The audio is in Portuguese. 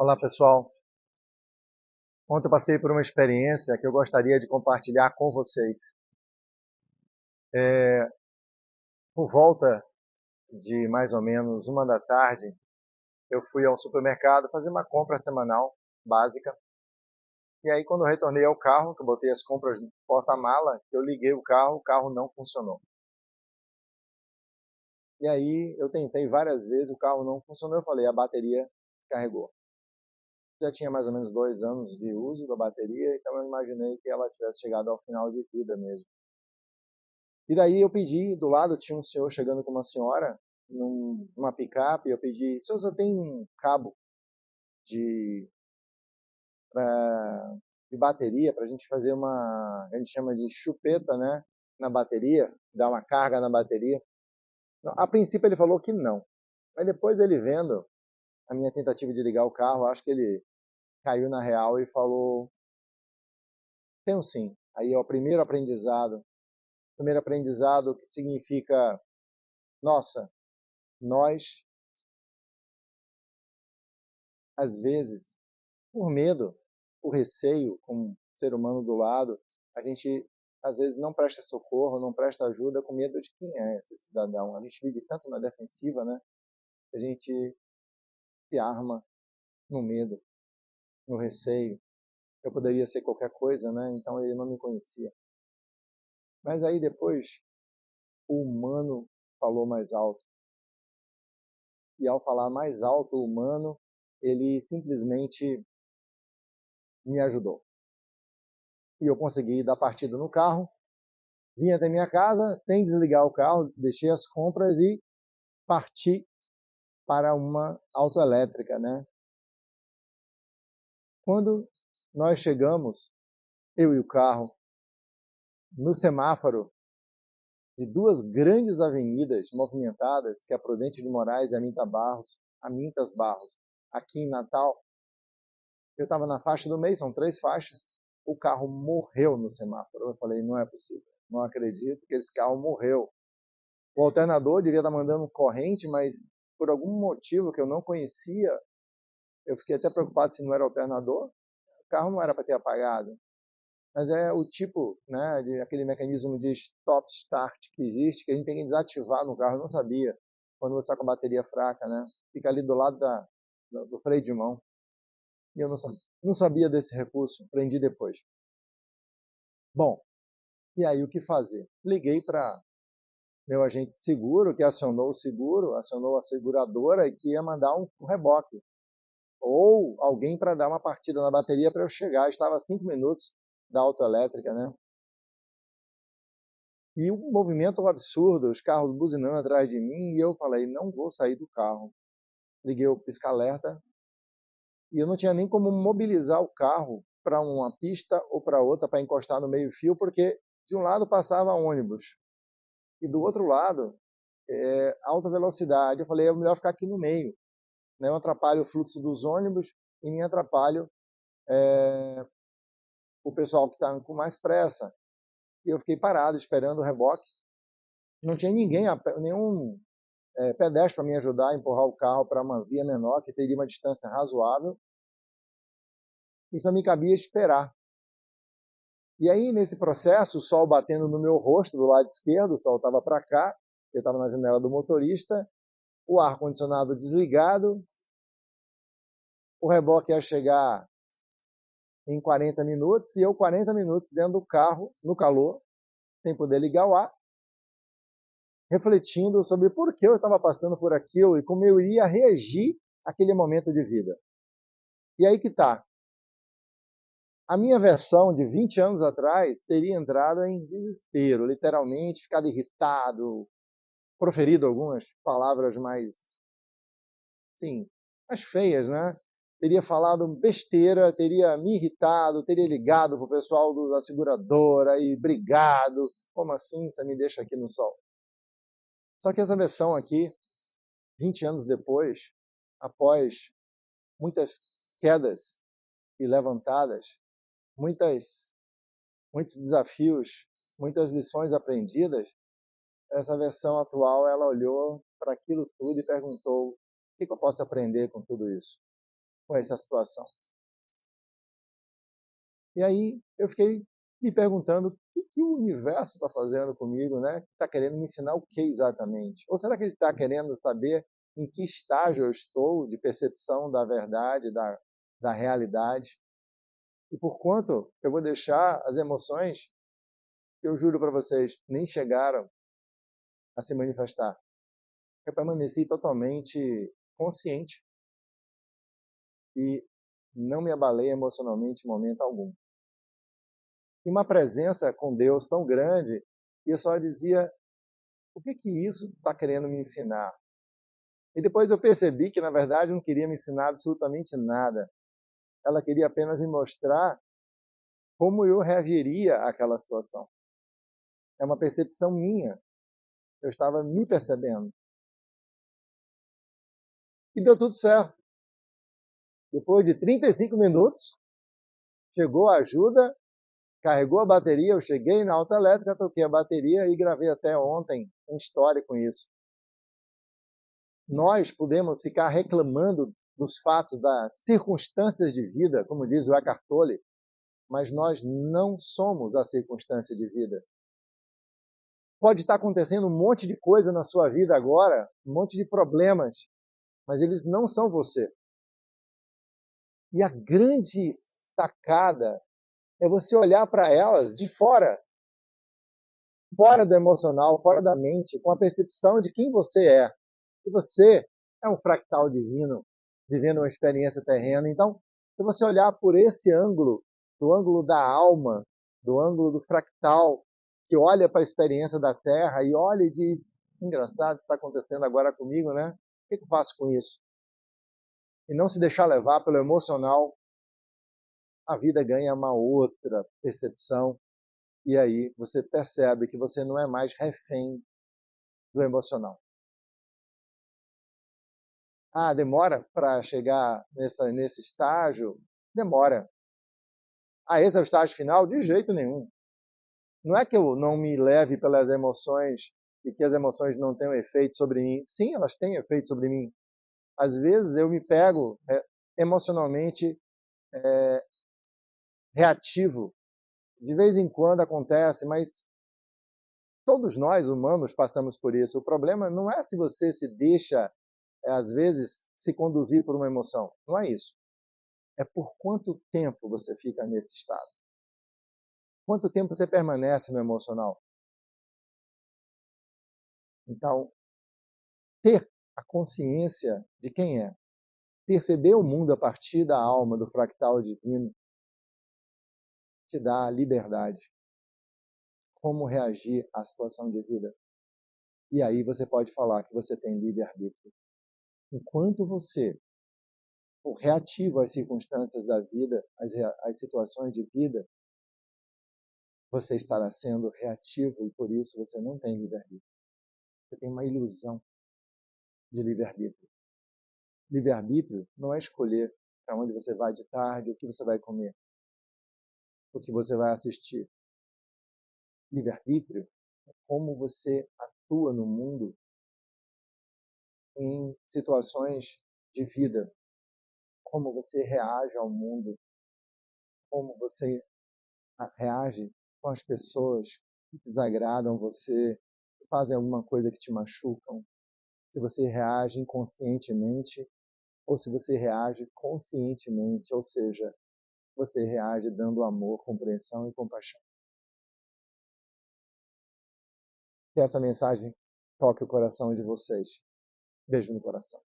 Olá, pessoal. Ontem eu passei por uma experiência que eu gostaria de compartilhar com vocês. Por volta de mais ou menos 1 da tarde, eu fui ao supermercado fazer uma compra semanal básica. E aí, quando eu retornei ao carro, que eu botei as compras no porta-mala, eu liguei o carro não funcionou. E aí, eu tentei várias vezes, o carro não funcionou. Eu falei, a bateria carregou. Já tinha mais ou menos 2 anos de uso da bateria, então eu imaginei que ela tivesse chegado ao final de vida mesmo. E daí eu pedi, do lado tinha um senhor chegando com uma senhora, numa picape, eu pedi, senhor, você tem um cabo de, de bateria para a gente fazer a gente chama de chupeta, né, na bateria, dar uma carga na bateria? Não, a princípio ele falou que não, mas depois ele vendo a minha tentativa de ligar o carro, acho que ele caiu na real e falou, tenho sim. Aí é o primeiro aprendizado que significa, nossa, nós, às vezes, por medo, por receio, com um ser humano do lado, a gente às vezes não presta socorro, não presta ajuda com medo de quem é esse cidadão. A gente vive tanto na defensiva, né? A gente se arma no medo, no receio. Eu poderia ser qualquer coisa, né? Então ele não me conhecia. Mas aí depois o humano falou mais alto. E ao falar mais alto, o humano, ele simplesmente me ajudou. E eu consegui dar partida no carro. Vim até minha casa, sem desligar o carro, deixei as compras e parti para uma autoelétrica, né? Quando nós chegamos, eu e o carro, no semáforo de duas grandes avenidas movimentadas, que é a Prudente de Moraes e a Amintas Barros, aqui em Natal, eu estava na faixa do meio, são 3 faixas, o carro morreu no semáforo. Eu falei, não é possível, não acredito que esse carro morreu. O alternador devia estar mandando corrente, mas por algum motivo que eu não conhecia, eu fiquei até preocupado se não era alternador. O carro não era para ter apagado. Mas é o tipo, né, de aquele mecanismo de stop start que existe, que a gente tem que desativar no carro. Eu não sabia, quando você está com a bateria fraca, né? Fica ali do lado do freio de mão. E eu não sabia desse recurso, aprendi depois. Bom, e aí o que fazer? Liguei para meu agente de seguro, que acionou o seguro, acionou a seguradora e que ia mandar um reboque. Ou alguém para dar uma partida na bateria para eu chegar. Estava a 5 minutos da autoelétrica, né? E um movimento absurdo, os carros buzinando atrás de mim, e eu falei, não vou sair do carro. Liguei o pisca-alerta e eu não tinha nem como mobilizar o carro para uma pista ou para outra para encostar no meio-fio, porque de um lado passava ônibus e do outro lado alta velocidade. Eu falei, é melhor ficar aqui no meio, né? Eu atrapalho o fluxo dos ônibus e me atrapalho o pessoal que está com mais pressa. E eu fiquei parado esperando o reboque. Não tinha ninguém, nenhum pedestre para me ajudar a empurrar o carro para uma via menor, que teria uma distância razoável. E só me cabia esperar. E aí, nesse processo, o sol batendo no meu rosto, do lado esquerdo, o sol estava para cá, eu estava na janela do motorista, o ar-condicionado desligado, o reboque ia chegar em 40 minutos, e eu 40 minutos dentro do carro, no calor, sem poder ligar o ar, refletindo sobre por que eu estava passando por aquilo e como eu iria reagir àquele momento de vida. E aí que está. A minha versão de 20 anos atrás teria entrado em desespero, literalmente, ficado irritado, proferido algumas palavras mais, sim, mais feias, né? Teria falado besteira, teria me irritado, teria ligado para o pessoal da seguradora e brigado. Como assim você me deixa aqui no sol? Só que essa versão aqui, 20 anos depois, após muitas quedas e levantadas, muitos desafios, muitas lições aprendidas, essa versão atual, ela olhou para aquilo tudo e perguntou: o que eu posso aprender com tudo isso? com essa situação. E aí eu fiquei me perguntando o que o universo está fazendo comigo, né? Está querendo me ensinar o que exatamente? Ou será que ele está querendo saber em que estágio eu estou de percepção da verdade, da realidade? E por quanto eu vou deixar as emoções, eu juro para vocês, nem chegaram a se manifestar. Eu permaneci totalmente consciente e não me abalei emocionalmente em momento algum. E uma presença com Deus tão grande, e eu só dizia, o que isso está querendo me ensinar? E depois eu percebi que, na verdade, não queria me ensinar absolutamente nada. Ela queria apenas me mostrar como eu reagiria àquela situação. É uma percepção minha. Eu estava me percebendo. E deu tudo certo. Depois de 35 minutos, chegou a ajuda, carregou a bateria, eu cheguei na autoelétrica, toquei a bateria e gravei até ontem uma história com isso. Nós podemos ficar reclamando dos fatos, das circunstâncias de vida, como diz o Eckhart Tolle, mas nós não somos a circunstância de vida. Pode estar acontecendo um monte de coisa na sua vida agora, um monte de problemas, mas eles não são você. E a grande sacada é você olhar para elas de fora, fora do emocional, fora da mente, com a percepção de quem você é. E você é um fractal divino, vivendo uma experiência terrena. Então, se você olhar por esse ângulo, do ângulo da alma, do ângulo do fractal, que olha para a experiência da Terra e olha e diz, engraçado, está acontecendo agora comigo, né? O que eu faço com isso? E não se deixar levar pelo emocional, a vida ganha uma outra percepção. E aí você percebe que você não é mais refém do emocional. Ah, demora para chegar nesse estágio? Demora. Ah, esse é o estágio final? De jeito nenhum. Não é que eu não me leve pelas emoções e que as emoções não tenham efeito sobre mim. Sim, elas têm efeito sobre mim. Às vezes eu me pego emocionalmente reativo. De vez em quando acontece, mas todos nós, humanos, passamos por isso. O problema não é se você se deixa, às vezes, se conduzir por uma emoção. Não é isso. É por quanto tempo você fica nesse estado. Quanto tempo você permanece no emocional. Então, ter a consciência de quem é, perceber o mundo a partir da alma, do fractal divino, te dá a liberdade. Como reagir à situação de vida. E aí você pode falar que você tem livre-arbítrio. Enquanto você for reativo às circunstâncias da vida, às situações de vida, você estará sendo reativo e por isso você não tem livre-arbítrio. Você tem uma ilusão de livre-arbítrio. Livre-arbítrio não é escolher para onde você vai de tarde, o que você vai comer, o que você vai assistir. Livre-arbítrio é como você atua no mundo em situações de vida, como você reage ao mundo, como você reage com as pessoas que desagradam você, que fazem alguma coisa que te machucam, se você reage inconscientemente ou se você reage conscientemente, ou seja, você reage dando amor, compreensão e compaixão. Que essa mensagem toque o coração de vocês. Beijo no coração.